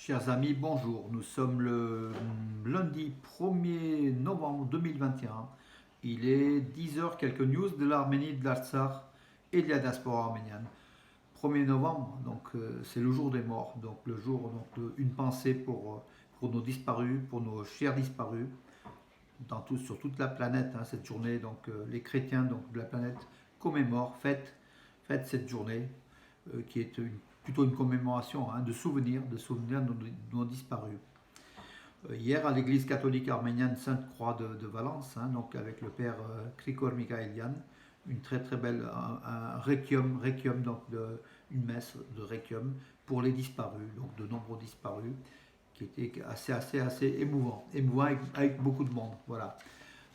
Chers amis, bonjour. Nous sommes le lundi 1er novembre 2021. Il est 10 heures, quelques news de l'Arménie, de l'Artsakh et de la diaspora arménienne. 1er novembre, donc c'est le jour des morts, donc le jour une pensée pour nos disparus, pour nos chers disparus, sur toute la planète. Cette journée, donc les chrétiens de la planète commémorent, fêtent cette journée qui est plutôt une commémoration de nos disparus. Hier, à l'église catholique arménienne Sainte-Croix de Valence, donc avec le père Krikor Mikhailian, une très très belle un requiem, donc une messe de requiem pour les disparus, donc de nombreux disparus, qui était assez émouvant avec beaucoup de monde. Voilà.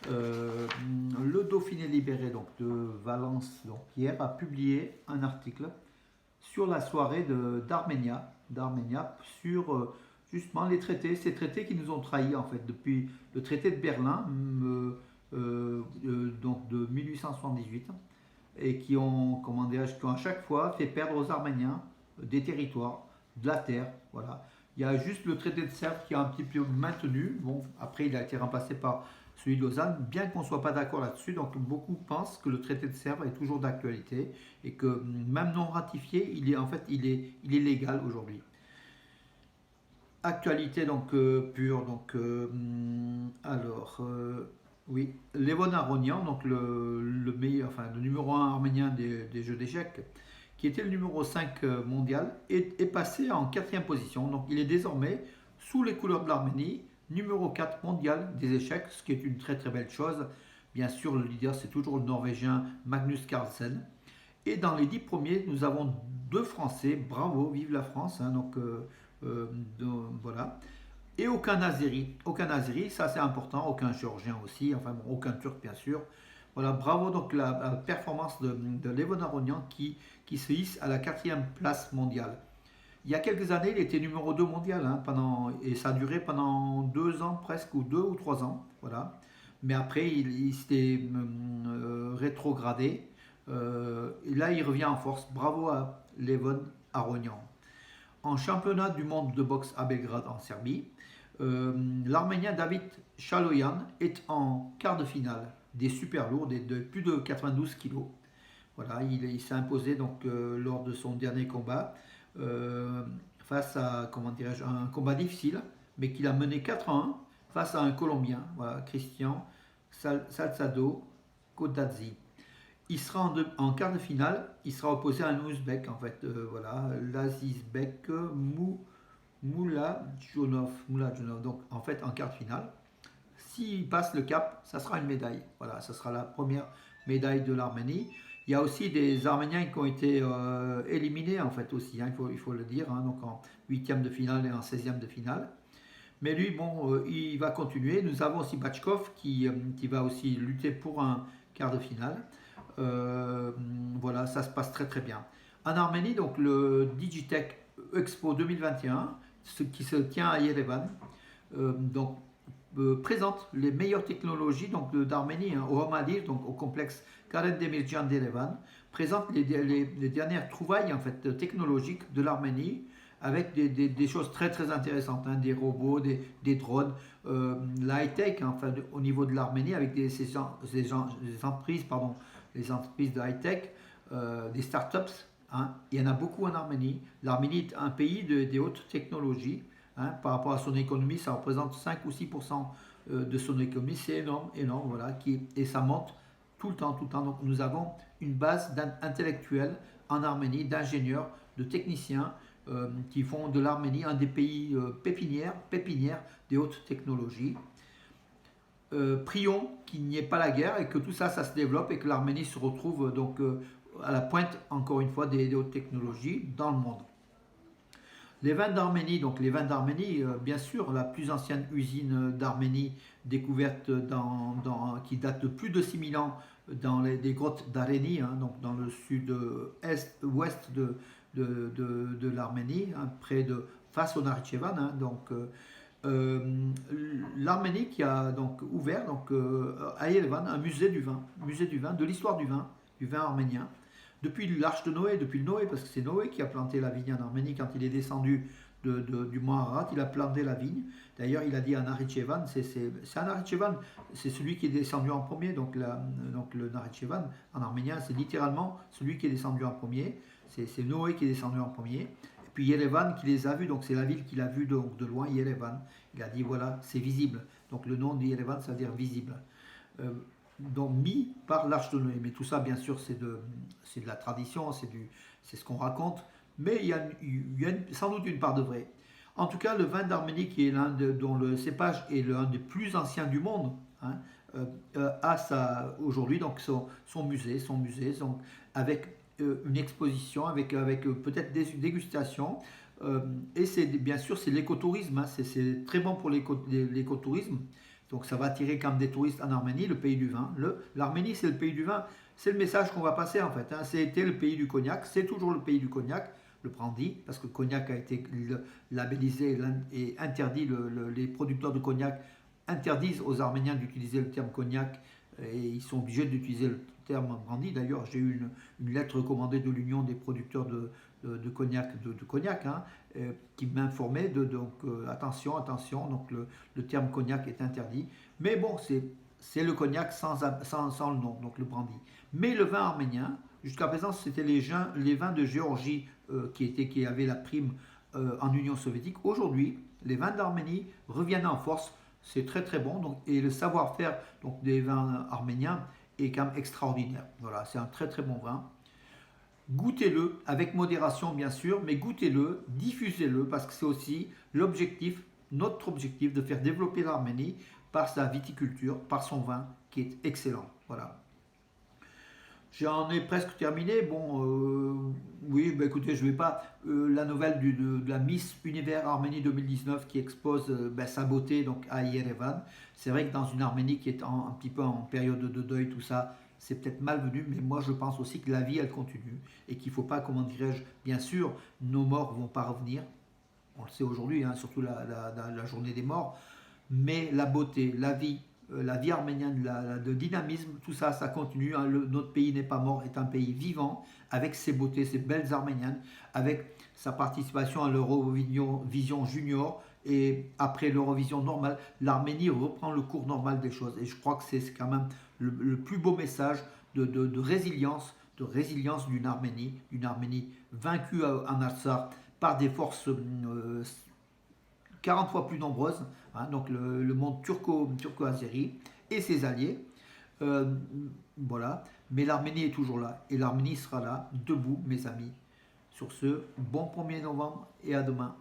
Le Dauphiné libéré donc de Valence donc hier a publié un article sur la soirée d'Arménia sur justement les traités, ces traités qui nous ont trahis en fait depuis le traité de Berlin donc de 1878 et qui ont, qui ont à chaque fois fait perdre aux Arméniens des territoires, de la terre, voilà. Il y a juste le traité de Sèvres qui a un petit peu maintenu. Bon, après il a été remplacé par celui de Lausanne, bien qu'on ne soit pas d'accord là-dessus. Donc beaucoup pensent que le traité de Sèvres est toujours d'actualité et que même non ratifié, il est légal aujourd'hui. Actualité donc pure, donc oui, Levon Aronian, donc le meilleur, enfin le numéro un arménien des jeux d'échecs, qui était le numéro 5 mondial, est passé en quatrième position. Donc il est désormais, sous les couleurs de l'Arménie, numéro 4 mondial des échecs, ce qui est une très très belle chose. Bien sûr, le leader, c'est toujours le Norvégien Magnus Carlsen. Et dans les 10 premiers, nous avons deux Français. Bravo, vive la France. Voilà. Et aucun Azéri, ça c'est important, aucun Géorgien aussi, enfin bon, aucun Turc bien sûr. Voilà, bravo donc la performance de Levon Aronian qui se hisse à la quatrième place mondiale. Il y a quelques années, il était numéro 2 mondial, et ça a duré pendant 2 ans presque, ou 2 ou 3 ans. Voilà. Mais après, il s'était rétrogradé. Et là, il revient en force. Bravo à Levon Aronian. En championnat du monde de boxe à Belgrade en Serbie, l'Arménien David Chaloyan est en quart de finale des super lourds de plus de 92 kilos. Voilà, il s'est imposé donc lors de son dernier combat face à un combat difficile, mais qu'il a mené 4-1 face à un Colombien, voilà, Christian Salzado Kodadzi. Il sera en quart de finale, il sera opposé à un Ouzbek en fait, voilà, l'Azizbek Moulajonov. Donc en fait en quart de finale, s'il passe le cap, ça sera une médaille. Voilà, ça sera la première médaille de l'Arménie. Il y a aussi des Arméniens qui ont été éliminés en fait aussi, il faut le dire, donc en huitième de finale et en 16e de finale. Mais lui, bon, il va continuer. Nous avons aussi Bachkov qui va aussi lutter pour un quart de finale. Voilà, ça se passe très très bien. En Arménie, donc le Digitech Expo 2021, ce qui se tient à Yerevan, présente les meilleures technologies d'Arménie au Homadir, donc au complexe Karen Demirjan d'Erevan, présente les dernières trouvailles en fait, technologiques de l'Arménie avec des choses très très intéressantes, des robots, des drones, la high-tech enfin, au niveau de l'Arménie avec les entreprises de high-tech, des startups. Il y en a beaucoup en Arménie. L'Arménie est un pays des hautes technologies. Par rapport à son économie, ça représente 5 ou 6% de son économie. C'est énorme, voilà, et ça monte tout le temps. Donc nous avons une base intellectuelle en Arménie, d'ingénieurs, de techniciens qui font de l'Arménie un des pays pépinières des hautes technologies. Prions qu'il n'y ait pas la guerre et que tout ça se développe et que l'Arménie se retrouve donc à la pointe, encore une fois, des hautes technologies dans le monde. Les vins d'Arménie, bien sûr, la plus ancienne usine d'Arménie découverte qui date de plus de 6000 ans dans des grottes d'Arénie, donc dans le sud-ouest de l'Arménie, face au Nakhitchevan. L'Arménie qui a donc ouvert à Yerevan un musée du vin, de l'histoire du vin arménien. depuis l'arche de Noé, depuis Noé, parce que c'est Noé qui a planté la vigne en Arménie quand il est descendu du mont Ararat, il a planté la vigne. D'ailleurs, il a dit à Nakhitchevan, c'est un Nakhitchevan, c'est celui qui est descendu en premier, donc le Nakhitchevan en arménien, c'est littéralement celui qui est descendu en premier. C'est Noé qui est descendu en premier. Et puis Yerevan qui les a vus, donc c'est la ville qu'il a vue de loin, Yerevan. Il a dit voilà, c'est visible. Donc le nom de Yerevan, ça veut dire visible. Donc mis par l'arche de Noé. Mais tout ça, bien sûr, c'est de la tradition, c'est ce qu'on raconte. Mais il y a sans doute une part de vrai. En tout cas, le vin d'Arménie, qui est dont le cépage est l'un des plus anciens du monde, hein, a aujourd'hui donc son musée, avec une exposition, avec peut-être des dégustations. Et c'est bien sûr c'est l'écotourisme, hein, c'est très bon pour l'écotourisme. Donc ça va attirer quand même des touristes en Arménie, le pays du vin. L'Arménie, c'est le pays du vin. C'est le message qu'on va passer en fait, hein. C'était le pays du cognac, c'est toujours le pays du cognac, le brandy, parce que le cognac a été labellisé et interdit. Les producteurs de cognac interdisent aux Arméniens d'utiliser le terme cognac et ils sont obligés d'utiliser le terme brandy. D'ailleurs, j'ai eu une lettre recommandée de l'Union des producteurs de cognac, hein, qui m'informait donc attention, donc le terme cognac est interdit. Mais bon, c'est le cognac sans le nom, donc le brandy. Mais le vin arménien, jusqu'à présent, c'était les vins de Géorgie qui avaient la prime en Union soviétique. Aujourd'hui, les vins d'Arménie reviennent en force. C'est très très bon. Donc, et le savoir-faire donc, des vins arméniens est quand même extraordinaire. Voilà, c'est un très très bon vin. Goûtez-le avec modération bien sûr, mais goûtez-le, diffusez-le parce que c'est aussi notre objectif de faire développer l'Arménie par sa viticulture, par son vin qui est excellent. Voilà. J'en ai presque terminé. Bon, oui, bah écoutez, je ne vais pas. La nouvelle de la Miss Univers Arménie 2019 qui expose sa beauté donc, à Yerevan. C'est vrai que dans une Arménie qui est un petit peu en période de deuil, tout ça, c'est peut-être malvenu, mais moi je pense aussi que la vie elle continue et qu'il ne faut pas, comment dirais-je, bien sûr, nos morts ne vont pas revenir. On le sait aujourd'hui, hein, surtout la journée des morts, mais la beauté, la vie arménienne, le dynamisme, tout ça, ça continue. Hein. Notre pays n'est pas mort, est un pays vivant, avec ses beautés, ses belles arméniennes, avec sa participation à l'Eurovision Junior. Et après l'Eurovision normale, l'Arménie reprend le cours normal des choses. Et je crois que c'est quand même le plus beau message de résilience, d'une Arménie vaincue en Artsakh par des forces 40 fois plus nombreuses, hein, donc le monde turco-azéri et ses alliés. Euh, voilà. Mais l'Arménie est toujours là et l'Arménie sera là, debout, mes amis. Sur ce, bon 1er novembre et à demain.